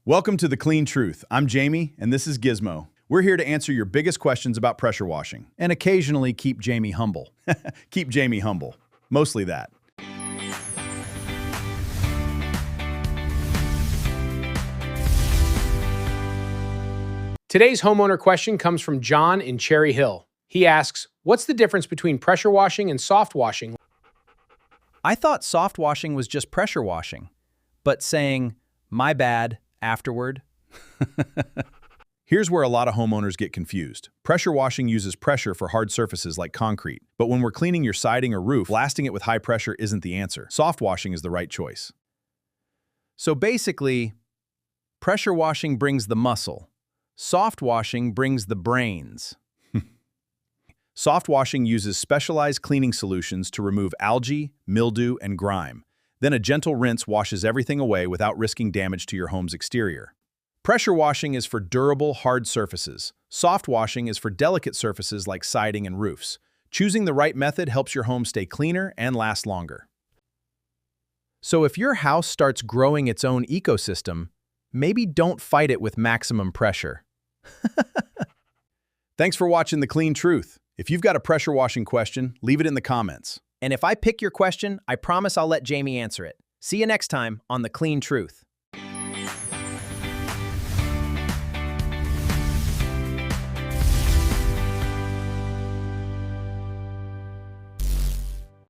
Welcome to The Clean Truth. I'm Jamie, and this is Gizmo. We're here to answer your biggest questions about pressure washing, and occasionally keep Jamie humble. Keep Jamie humble. Mostly that. Today's homeowner question comes from John in Cherry Hill. He asks, what's the difference between pressure washing and soft washing? I thought soft washing was just pressure washing, but saying, my bad, afterward. Here's where a lot of homeowners get confused. Pressure washing uses pressure for hard surfaces like concrete, but when we're cleaning your siding or roof, blasting it with high pressure isn't the answer. Soft washing is the right choice. So basically, pressure washing brings the muscle. Soft washing brings the brains. Soft washing uses specialized cleaning solutions to remove algae, mildew, and grime. Then a gentle rinse washes everything away without risking damage to your home's exterior. Pressure washing is for durable, hard surfaces. Soft washing is for delicate surfaces like siding and roofs. Choosing the right method helps your home stay cleaner and last longer. So if your house starts growing its own ecosystem, maybe don't fight it with maximum pressure. Thanks for watching The Clean Truth. If you've got a pressure washing question, leave it in the comments. And if I pick your question, I promise I'll let Jamie answer it. See you next time on The Clean Truth.